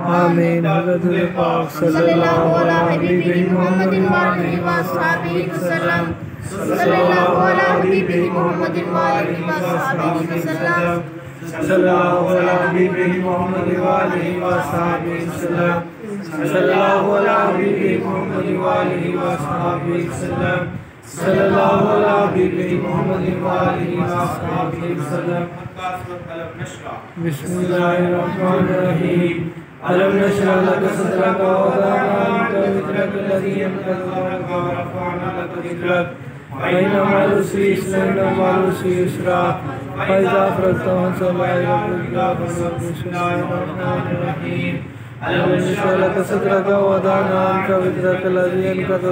आमीन। हज़रत पाक सल्लल्लाहु अलैहि हबीबी मुहम्मदिन व आलिहि व अस्हाबिहि वसल्लम। सल्लल्लाहु अलैहि हबीबी मुहम्मदिन व आलिहि व अस्हाबिहि वसल्लम। सल्लल्लाहु अलैहि हबीबी मुहम्मदिन व आलिहि व अस्हाबिहि वसल्लम। सल्लल्लाहु अलैहि हबीबी मुहम्मदिन व आलिहि व अस्हाबिहि वसल्लम। सल्लल्लाहु अलैहि हबीबी मुहम्मदिन व आलिहि व अस्हाबिहि वसल्लम। बिस्मिल्लाहिर्रहमानिर्रहीम। अलम नशरह लक सदरक व वदअना अन्का विज़रक लज़ी अनक़ज़ व रफ़अना लक ज़िक्रक फ़इन्न मअल उसरि युस्रा फ़इज़ा फ़रग़्त फ़ंसब इला रब्बिक। बिस्मिल्लाहिर्रहमानिर्रहीम। अलम नशरह लक सदरक व वदअना अन्का विज़रक लज़ी अनक़ज़ व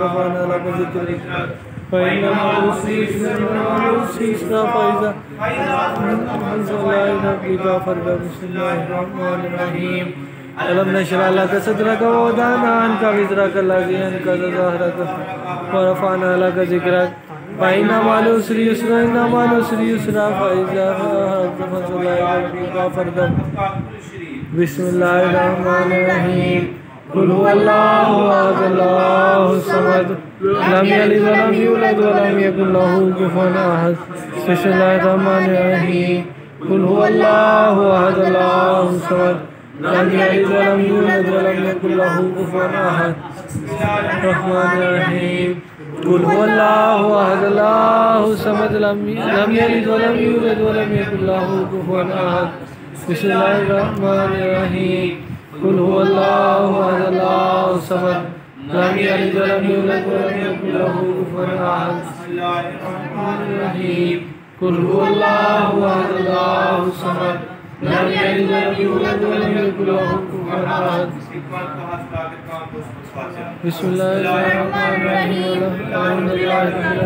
रफ़अना लक ज़िक्रक फ़इन्न मअल उसरि युस्रा फ़इज़ा फ़रग़्त फ़ंसब। बिस्मिल्लाहिर्रहमानिर्रहीम। अलम नशरह लक सदरक व वदअना अन्का विज़रक लज़ी अनक़ज़ ज़हरक व रफ़अना लक ज़िक्रक फ़इन्न मअल उसरि युस्रा फ़इज़ा फ़रग़्त फ़ंसब इला रब्बिक फ़ारग़ब। बिस्मिल्लाहिर्रहमानिर्रहीम। कुल हुवल्लाहु अहद अल्लाहु समद लम यलिद व लम यूलद व लम यकुल लहू कुफुवन अहद। बिस्मिल्लाहिर्रहमानिर्रहीम। कुल हुवल्लाहु अहद अल्लाहु समद लम यलिद व लम यूलद व लम यकुल लहू कुफुवन अहद। बिस्मिल्लाहिर्रहमानिर्रहीम। कुल हुवल्लाहु अहद अल्लाहु समद लम यलिद व लम यूलद व लम यकुल लहू कुफुवन अहद। बिस्मिल्लाहिर्रहमानिर्रहीम। कुल हुवल्लाहु अहद अल्लाहु समद लम यलिद व लम यूलद व लम यकुल लहू कुफुवन अहद। बिस्मिल्लाहिर्रहमानिर्रहीम। कुल हुवल्लाहु अहद अल्लाहु समद लम यलिद व लम यूलद व लम यकुल लहू कुफुवन अहद। बिस्मिल्लाहिर्रहमानिर्रहीम। अल्हम्दुलिल्लाहि रब्बिल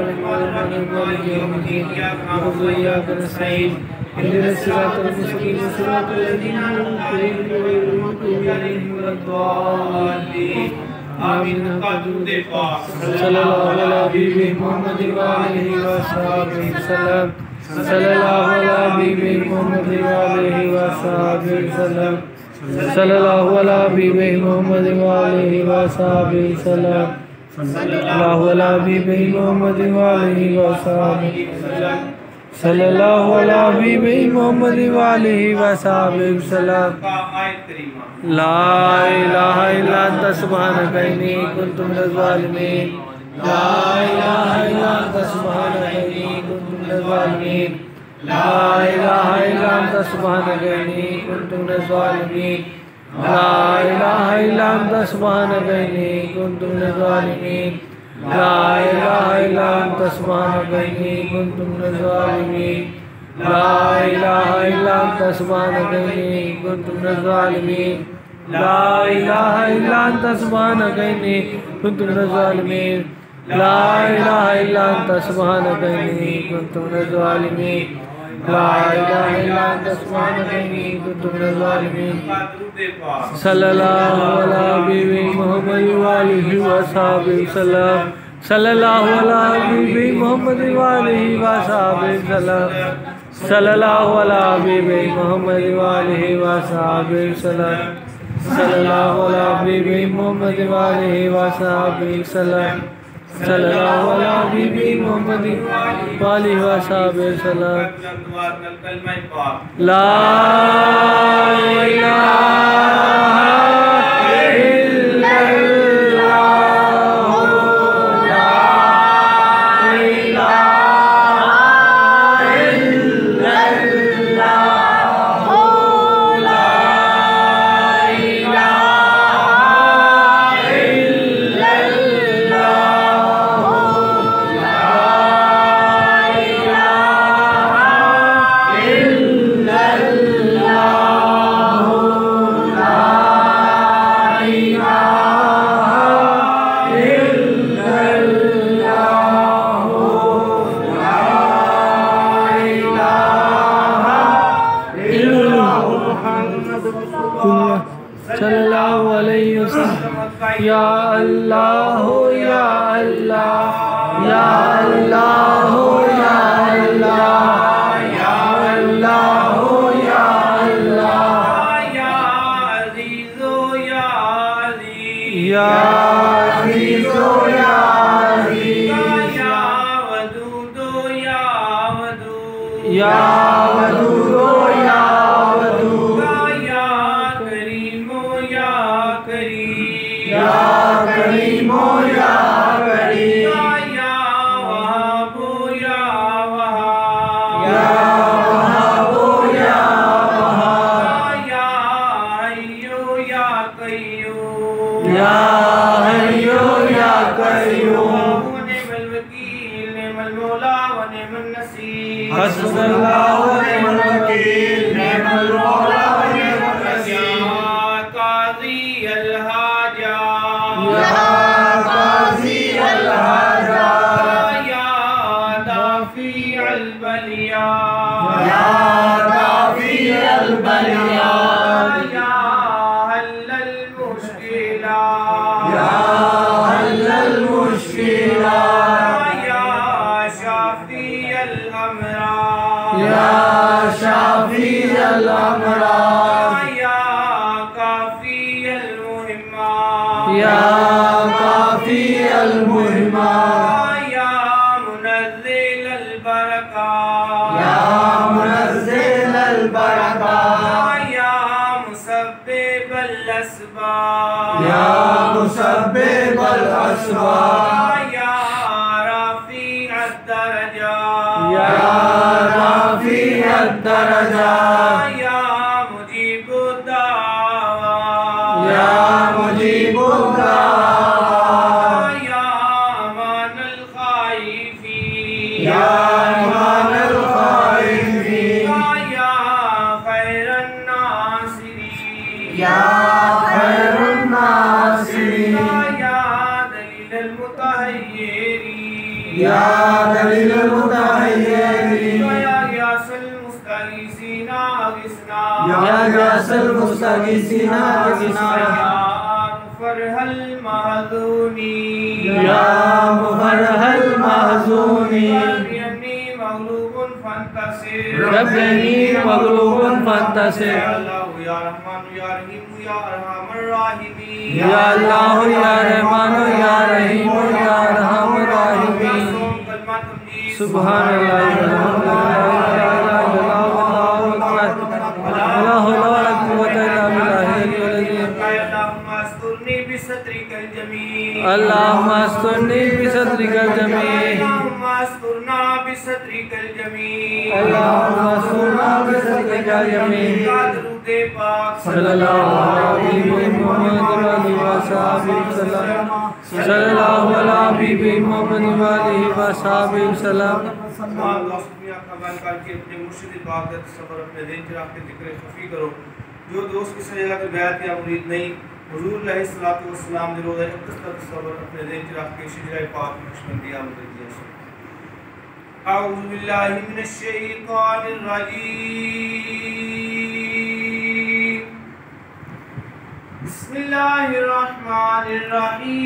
आलमीन मालिकि यौमिद्दीन इय्याका नस्तईन इहदिनस सिरातल मुस्तक़ीम सिरातल लज़ीना अनअमता अलैहिम गैरिल मग़्दूबि अलैहिम वलद्दाल्लीन। आमीन। सल्लल्लाहु अलैहि हबीबी मुहम्मदिन व आलिहि व अस्हाबिहि वसल्लम। सल्लल्लाहु अलैहि हबीबी मुहम्मदिन व आलिहि व अस्हाबिहि वसल्लम। सल्लल्लाहु अलैहि हबीबी मुहम्मदिन व आलिहि व अस्हाबिहि वसल्लम। सल्लल्लाहु अलैहि हबीबी मुहम्मदिन व आलिहि व अस्हाबिहि वसल्लम। सल्लल्लाहु अलैहि हबीबी मुहम्मदिन व आलिहि व अस्हाबिहि वसल्लम। ला इलाहा इल्ला अंत सुब्हानक इन्नी कुन्तु मिनज़ ज़ालिमीन। ला इलाहा इल्ला अंत सुब्हानक इन्नी कुन्तु मिनज़ ज़ालिमीन। ला इलाहा इल्ला अंत सुब्हानक इन्नी कुन्तु मिनज़ ज़ालिमीन। ला इलाहा इल्ला अंत सुब्हानक इन्नी कुन्तु मिनज़ ज़ालिमीन। ला इलाहा इल्ला अंत सुब्हानक इन्नी कुन्तु मिनज़ ज़ालिमीन। ला इलाहा इल्ला अंत सुब्हानक इन्नी कुन्तु मिनज़ ज़ालिमीन। ला इलाहा इल्ला अंत सुब्हानक इन्नी कुन्तु मिनज़ ज़ालिमीन। ला इलाहा इल्ला अंत सुब्हानक इन्नी कुन्तु मिनज़ ज़ालिमीन। ला इलाहा इल्ला अंत सुब्हानक इन्नी कुन्तु मिनज़ ज़ालिमीन। सल्लल्लाहु अलैहि हबीबी मुहम्मद व आलिहि व अस्हाबिहि वसल्लम। सल्लल्लाहु अलैहि हबीबी मुहम्मद व आलिहि व अस्हाबिहि वसल्लम। सल्लल्लाहु अलैहि हबीबी मुहम्मद व आलिहि व अस्हाबिहि वसल्लम। सल्लल्लाहु अलैहि हबीबी मुहम्मद व आलिहि व अस्हाबिहि वसल्लम। सल्लल्लाहु अलैहि हबीबी मुहम्मद व आलिहि व अस्हाबिहि वसल्लम। ला इलाहा सल्लल्लाहु अलैहि वसल्लम। या अल्लाह या अल्लाह हस्बुनल्लाहु व निअमल वकील, निअमल मौला व निअमल नसीर। काज़ी अल हाजा, या काज़ी अल हाजा, या दाफ़ी अल बलिया, या दाफ़ी अल बलिया, या हल्लल मुश्किला, या हल्लल मुश्किला, या शाफ़ी अल अमरा, या शाफ़ी अल अमरा, या काफ़ी अल मुहिम्मा, या काफ़ी अल मुहिम्मा, या मुनज़्ज़िल अल बरका, या मुनज़्ज़िल अल बरका, या मुसब्बिब अल अस्बाब, या मुसब्बिब अल अस्बाब, या राफ़ी अद दरजा, या राफ़ी अद दरजा, या मुजीबुद दावा, या मुजीबुद दावा, या अमानल खाइफीन, या इमानल खाइफीन, या खैरन नासिरीन, या खैरुन नासिरीन, या दलीलल मुतहय्यरीन, या दलीलुल मुतहय्यरीन, या गियासल मुस्तगीसीन अगिस्ना, या गियासल मुस्तगीसीन अगिस्ना, या मुफरहल महज़ूनीन, या मुफरहल महज़ूनीन, रब्बियनी मग़लूबुन फंतसिर, रब्बियनी मग़लूबुन फंतसिर, या अल्लाह या रहमान या रहीम या अरहमर राहिमीन, या अल्लाह या रहमान या रहीम या अरहमर राहिमीन। सुभान अल्लाह वला हौला वला कुव्वता इल्ला बिल्लाहिल अज़ीम। अल्लाहुम्मा अस्तुरनी बिसद्रिकल जमील, अल्लाहुम्मा अस्तुरना बिसद्रिकल जमील, अल्लाहुम्मा अस्तुरना बिसद्रिकल जमील। दरूदे पाक सल्लल्लाहु अलैहि मुहम्मद व आलिहि व सहाबिहि वसल्लम, सल्लल्लाहु अलैहि मुहम्मद व आलिहि व सहाबिहि वसल्लम। तमाम दोस्त दुनिया का मान करके अपने मुर्शिद बागत सबर अपने दिल से रख के जिक्र खफी करो। जो दोस्त की सजा के बैत या मुरीद नहीं हुजूर अलैहिस्सलातु वस्सलाम ने रोज़ा इक़्तिसाद तक सबर अपने दिल से रख के शिजराए पाक नक्शबंदी आमद किया। अऊज़ु बिल्लाहि मिनश शैतानिर रजीम, बिस्मिल्लाहिर रहमानिर रहीम।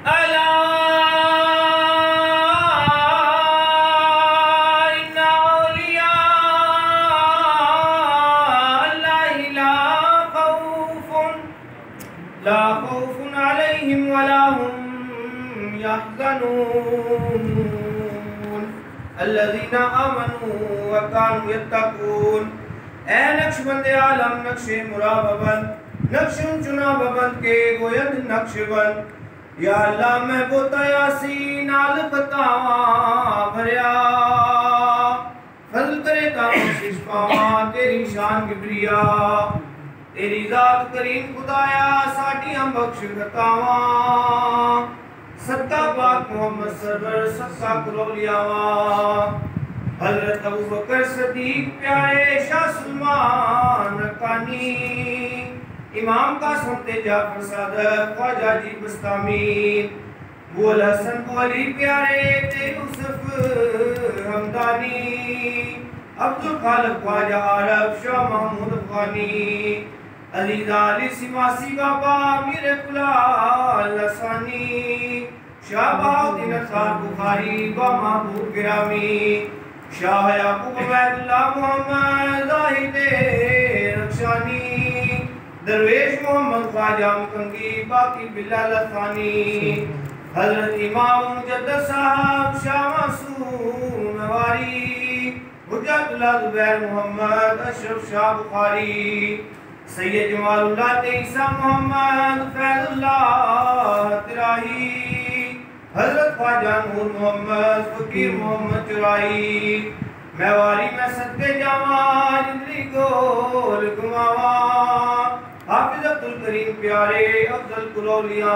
अला इन्ना औलिया अल्लाहि ला खौफुन अलैहिम वला हुम यहज़नून अल्लज़ीना आमनू व कानू यत्तकून। ए नक्शबंद आलम नक्शे मुराबबन नक्शुन चुना बबंद के गोयद नक्शबन। या अल्लाह मैं बोता यासीन नाल बतावा भरिया फजल करे ता बख्शिश पावा तेरी शान किबरिया। तेरी जात करीम खुदाया साडी हम बख्श बतावा। सत्ता पाक मोहम्मद सरवर सत्ता कुरौलियावा। हजरत अबू बकर सदीक प्यारे शाह सलमान रकानी इमाम का सुनते जाफर सादक ख्वाजा जी बस्तामी बोल हसन अली प्यारे ते यूसुफ हमदानी अब्दुल खालिक ख्वाजा आरब शाह महमूद अफगानी अलीजा अली सिमासी बाबा मीर कुलाल लसानी शाह बहाउद्दीन खान बुखारी व महबूब गिरामी शाह याकूब अब्दुल्लाह मोहम्मद जाहिद रक्षानी दरवेश मोहम्मद ख्वाजा मुकंगी बाकी बिलाल लसानी हजरत इमाम मुजद्दद साहब शाह मासूम नवारी हुज्जतुल्लाह जुबैर मोहम्मद अशरफ शाह बुखारी सैयद जमालुल्लाह तेईसा मोहम्मद फैजुल्लाह तिराही हजरत ख्वाजा नूर मोहम्मद फकीर मोहम्मद चुराई मेवारी में सदके जावा जिंदगी गोल घुमावा हाफिज अब्दुल करीम प्यारे अफजल कुलौलिया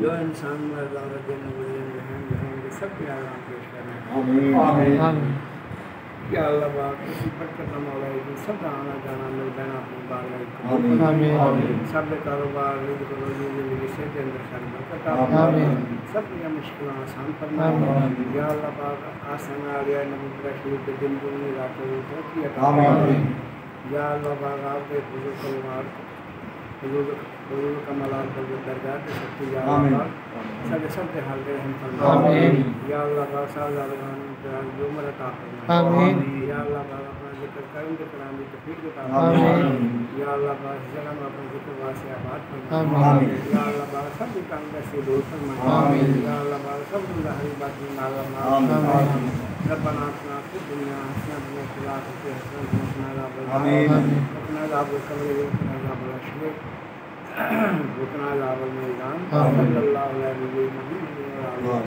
जो इंसान सब पेश करना या अल्लाह पाक किसी बरकत मौला की सब आना जाना मिल जाना अपने बाल में सब कारोबार जिंदगी से के अंदर खैर बरकत आमीन सब की मुश्किलें आसान फरमा या अल्लाह पाक आसान आ गया नबी शुरू के दिन दुनिया रात को किया आमीन या अल्लाह पाक आपके हुजूर परिवार हुजूर कमलात पर दरगाह के शक्ति या अल्लाह सब हाल के रहम फरमा आमीन या अल्लाह पाक साल जो मर अता फरमा आमीन या अल्लाह पाक अपना जिक्र करेंगे कुरान की तौफीक अता फरमा आमीन या अल्लाह पाक जगह में अपना जिक्र वासे आबाद फरमा आमीन या अल्लाह पाक सब काम से दूर फरमा आमीन या अल्लाह पाक सब हरी बात में नाला आमीन रब्बना आतिना फिद दुनिया हसनतन व फिल आखिरति हसनतन व क़िना अज़ाबन नार वक़िना अज़ाबल क़ब्र व क़िना अज़ाबल हश्र वक़िना अज़ाबल मैदान सल्लल्लाहु अलैहि व सल्लम।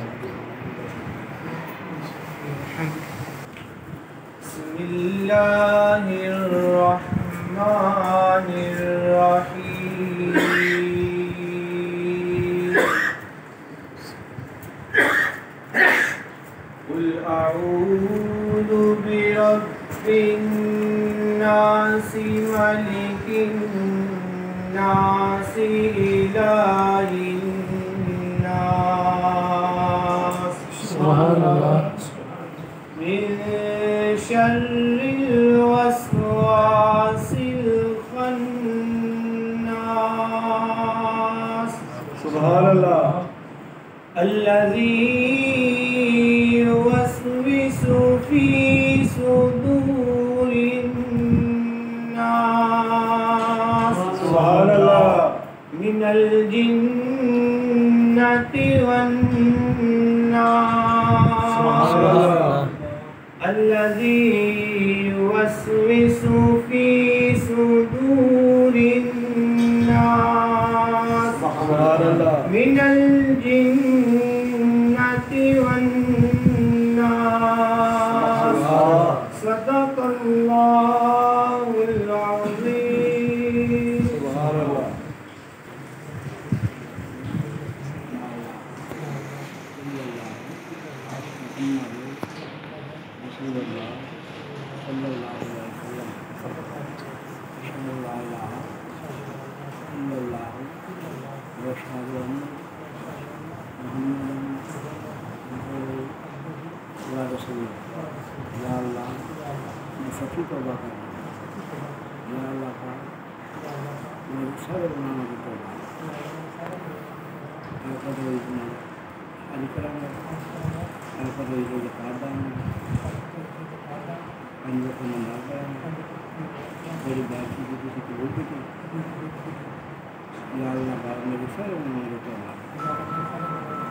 बिस्मिल्लाहिर रहमानिर रहीम कुल अऊज़ु बिरब्बिन नासी मलिकिन नासी इलाहिन नास सुभानअल्लाह मिन शर्रिल वस्वासिल खन्नास सुभानअल्लाह अल्लज़ी युवस्विसु फी सुदूरिन नास सुभानअल्लाह मिनल जिन्नति वन नास सुभानअल्लाह अल्लज़ी युवस्विसु फी सुदूरिन नास सुभानअल्लाह मिनल जिन्नति वन नास सदक़ल्लाहुल अज़ीम। या अल्लाह मैं सच्ची तौबा कर रहा हूँ। या अल्लाह पाक मेरे सारे गुनाहों की तौबा ऐसा तो इसमें शादी कराऊंगा, ऐसा तो इसे ज़कात डालूंगा, अंदर को नमाज पढ़ाऊंगा, मेरी बात की किसी कबूल की थी। या अल्लाह पाक मेरे सारे गुनाहों की तौबा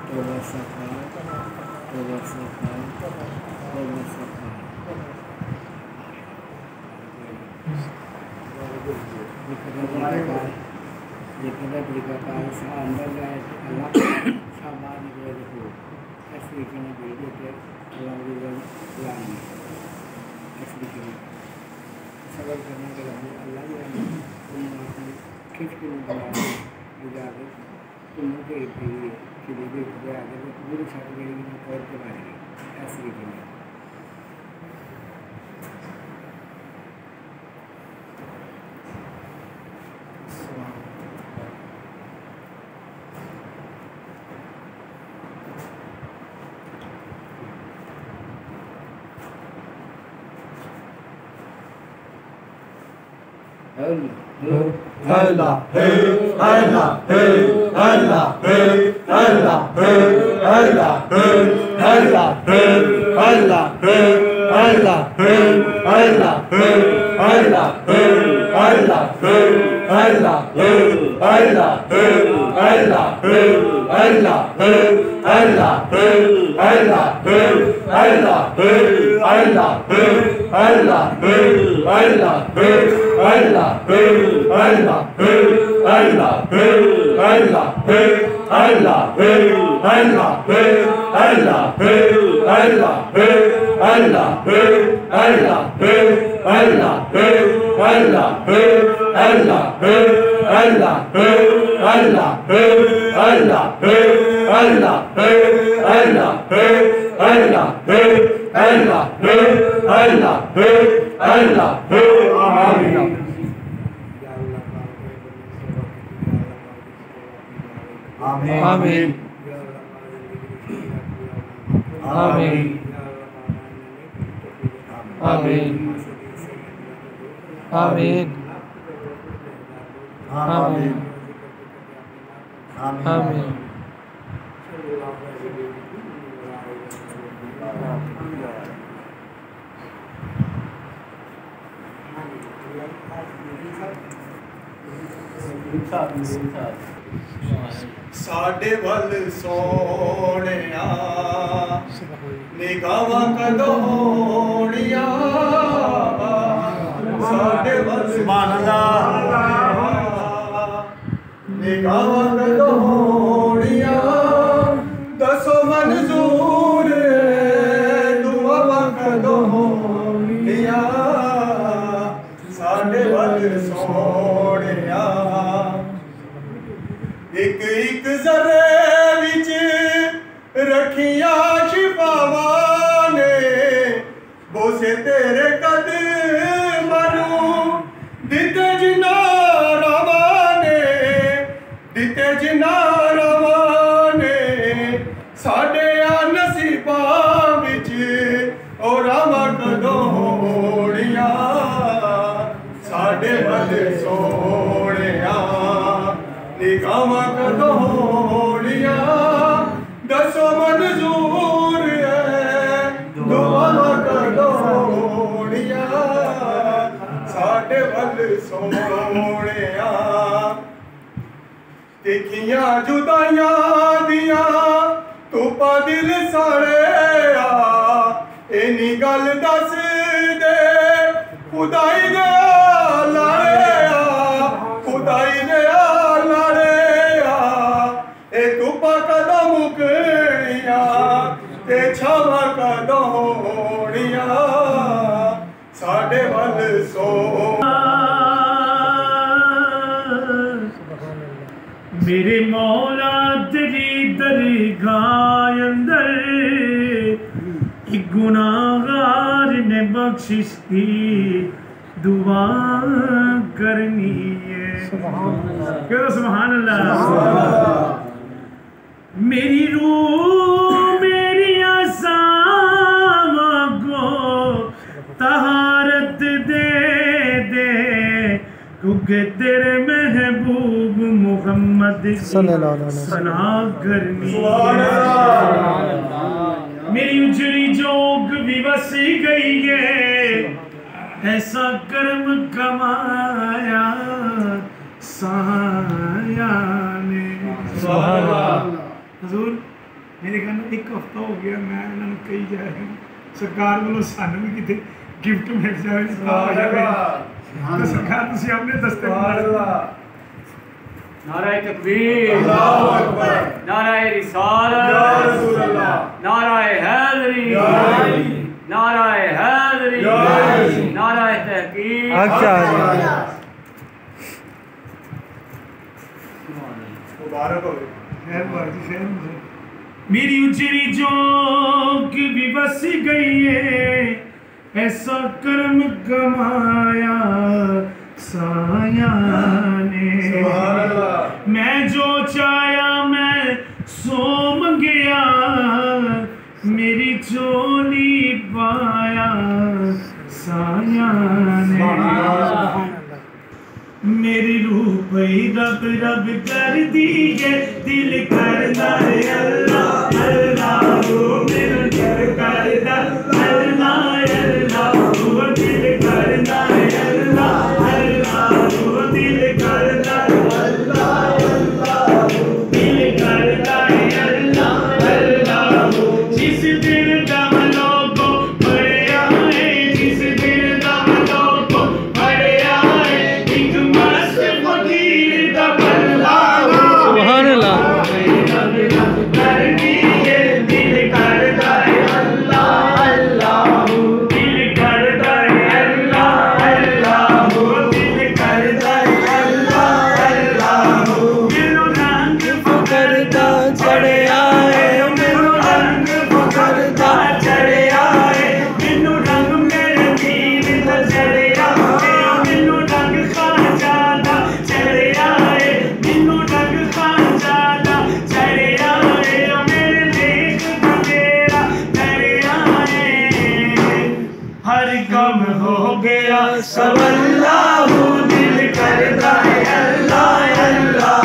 तौबा सफ़ा तौबा सफ़ा तौबा सफ़ा। ये तरीक़ाकार से अंदर जाए अल्लाह सामान निकले देखो इस तरीके में वीडियो के अल्लाह इस तरीके में सबर करने के लिए अल्लाह खिंच के गुजार तुम के लिए आगे पूरी सारी में तौर के बारे में इस तरीके में Allah, Allah, Allah, Allah, Allah, Allah, Allah, Allah, Amin. Amin. Amin. Amin. Amin. Amin. साडे वल सोनिया निगाहां कदों होनिया साडे वल सुभान अल्लाह निगाहां कदों होनिया दसो मंजूर दुआवां कदों होनिया साडे वल सोनिया एक एक जरे विच रखिया शिफावां ने बोसे तेरे कदमों दिते जिना रवां ने दिते जिना रवां ने साडे नसीबां विच ओ रामा कदों होनिया साडे वल सोनिया निगाहां कदों होनिया दसो मंजूर है दुआवां कदों होनिया साडे वल सोनिया देखियां जुदाइयां दियां धुप्पां दिल साड़िया इन्नी गल दस दे खुदाई दे लाड़िया खुदाई दे कदों मुकनिया ते छावां कदों होनिया साडे वल सो मेरे मौला तेरी दरगाह अंदर एक गुनाहगार ने बख्शिश की दुआ करनी है। क्यों सुभान अल्लाह। मेरी रूह मेरी आसां क्योंकि तेरे महबूब मोहम्मद की सना करनी मेरी उजड़ी जोग भी बसी गई है, ऐसा कर्म कमाया साया ने। हजूर मेरे कहना एक हफ्ता हो गया मैं इन्होंने कही जा रही हूँ सरकार वालों सानू भी कितने गिफ्ट मिल जाए तो सरकार तुसी अपने दस्ते नाराए तकबीर, नाराए रिसालत, नाराए हैदरी, नाराए हैदरी, नाराए तहकीक। मेरी उजड़ी जोग भी बस गई है, ऐसा कर्म कमाया साया ने। मैं जो चाया मैं सो मंगया, मेरी चोली पाया साया ने। मेरी रूह पई रब रब कर दी है, दिल करदा है अल्लाह अल्लाह, मेरा दिल करदा अल्लाह अल्लाह, दिल करदा है अल्लाह अल्लाह, दिल करदा अल्लाह अल्लाह, दिल करदा है अल्लाह अल्लाह। जिस दिल दा लोगो पढ़िया है, जिस दिल दा लोगो पढ़िया है, एक मस्त फकीर दा बल्ला सुभान अल्लाह कर दी है, दिल करदा है अल्लाह अल्लाह, दिल करदा है अल्लाह अल्लाह, दिल करदा है अल्लाह अल्लाह। मेनू रंग फकर दा चढ़िया है, मेनू रंग फकर दा चढ़िया है, मेनू रंग मेरे पीर दा चढ़िया है, मेनू रंग खाजा दा चढ़िया है, मेनू रंग खाजा दा चढ़िया है, मेरे देख दा मेरा चढ़िया है। हर गम हो गया सब अल्लाह, दिल करदा है अल्लाह अल्लाह,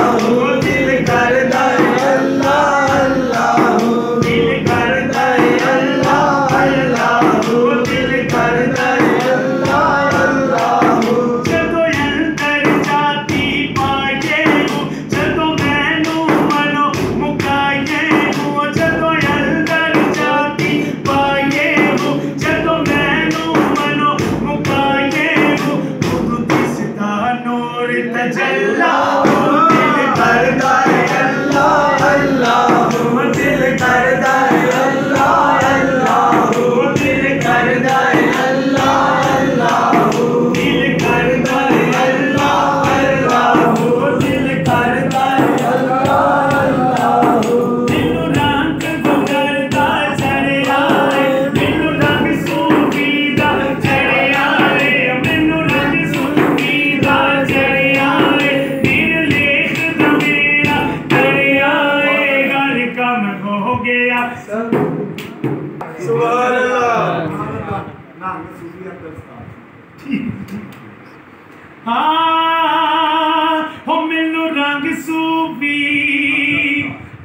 दिल करदा है अल्लाह अल्लाह, दिल करदा है अल्लाह अल्लाह, दिल करदा है अल्लाह अल्लाह। जदों अंदर जाती पाए हूँ, जदों मैनू मनो मुकाए हूँ, जदों अंदर जाती पाए हूँ, जदों मैनू मनो मुकाए हूँ, खुद दिसदा नूर तजल्ला, दिल करदा है अल्लाह अल्लाह, दिल करदा है अल्लाह अल्लाह, दिल करदा है अल्लाह अल्लाह, दिल करदा है अल्लाह अल्लाह, दिल करदा है अल्लाह अल्लाह। मैनू रंग गुजरदा चढ़िया है, मैनू रंग सूफी दा चढ़िया है, मैनू रंग सूफी दा चढ़िया है, दिल लेख दा मेरा चढ़िया है। हर काम हो गया सुभान हाँ हो मैनू रंग सूफी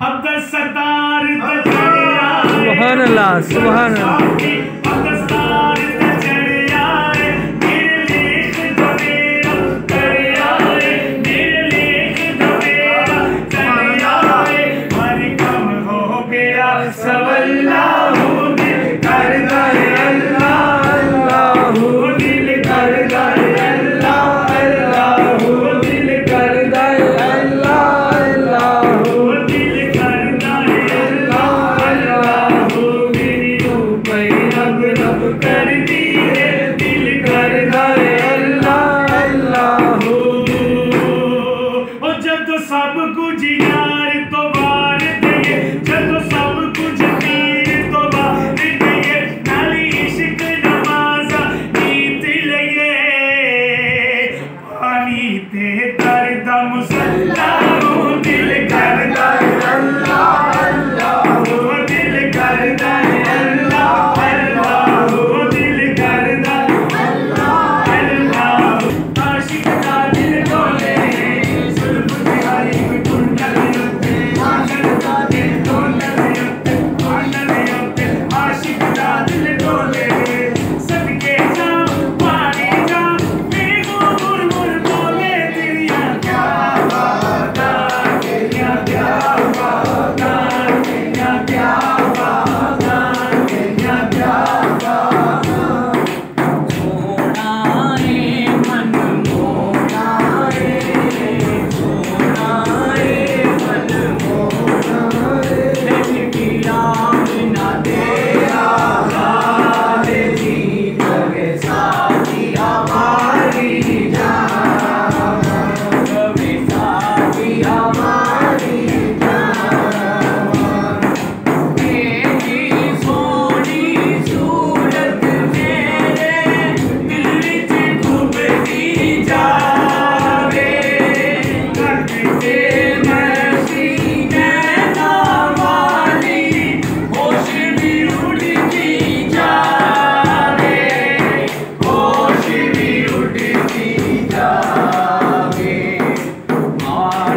अब्दुल सत्तार दा चढ़िया है, सुभान अल्लाह, सुभान अल्लाह। अब्दुल सत्तार दा चढ़िया है, मेरे लेख दा मेरा चढ़िया है, मेरे लेख दा मेरा चढ़िया है। हर काम हो गया सब अल्लाह, दिल करदा है अल्लाह अल्लाह, दिल करदा है अल्लाह अल्लाह, दिल करदा है अल्लाह अल्लाह, दिल करदा है अल्लाह अल्लाह। मेरी रूह पई रब रब कर दी है, दिल करदा है अल्लाह अल्लाह। ओ जदों सब कुछ यार तो बार दे, जदों सब कुछ तीर तो बार दे, नाली इश्क नमाज़ा नीत लगे, पानी ते करदा मुसल्ला, दिल करदा है अल्लाह अल्लाह, दिल करदा है अल्लाह अल्लाह, दिल करदा है अल्लाह अल्लाह। आशिक दा दिल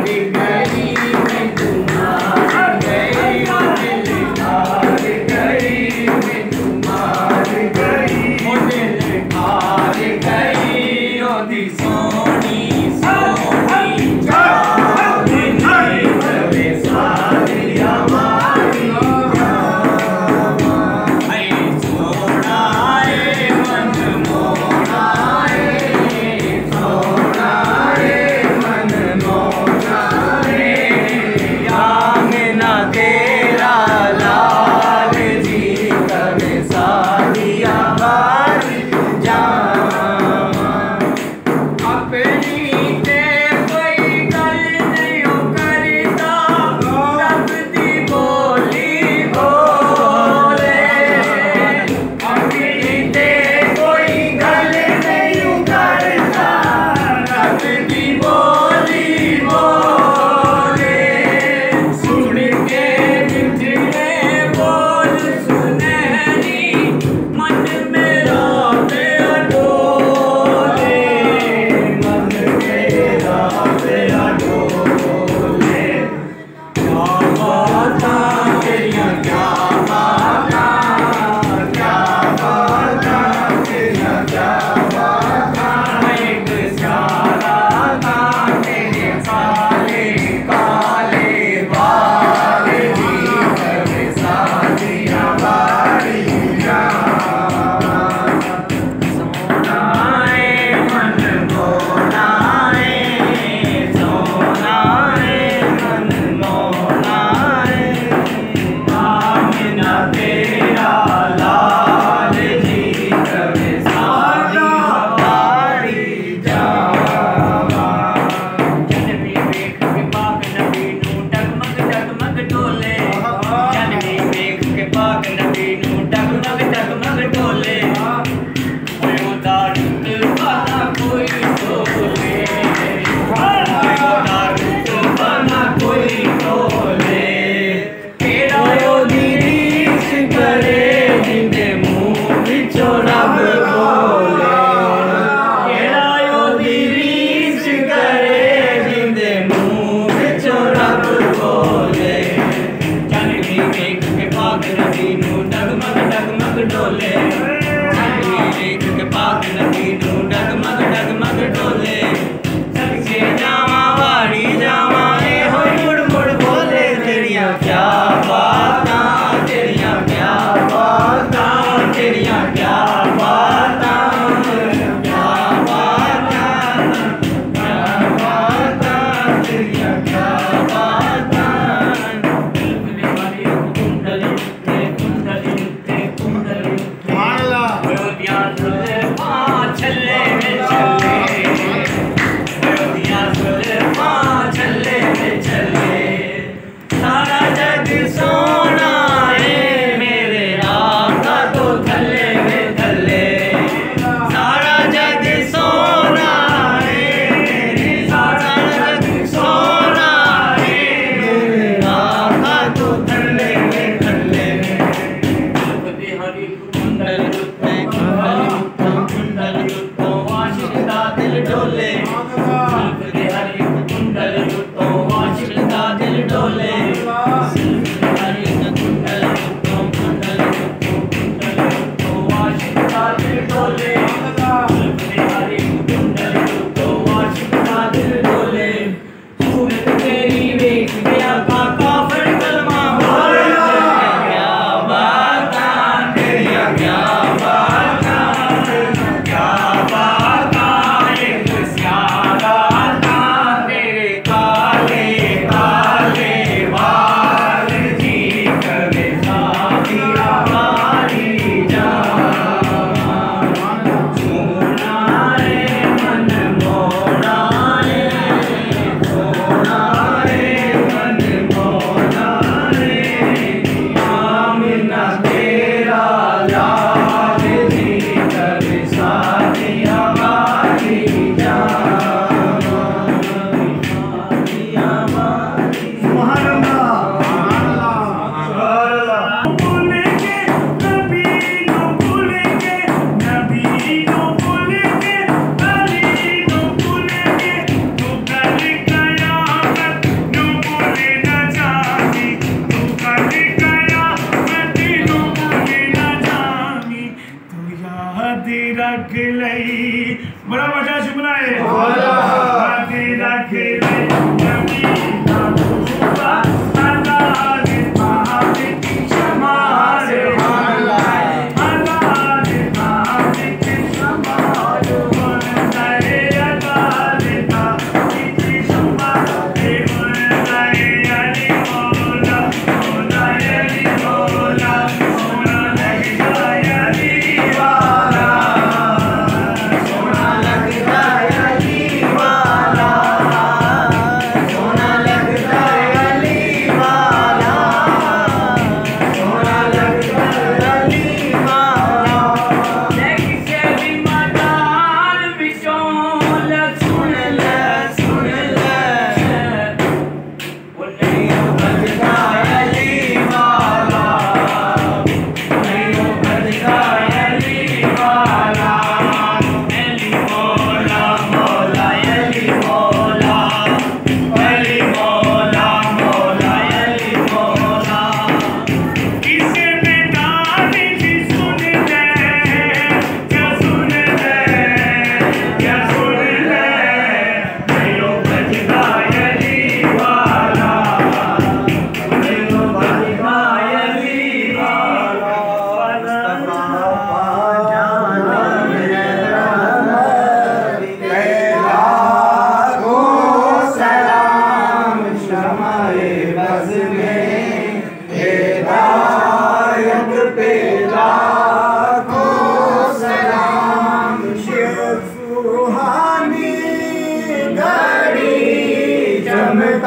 सोना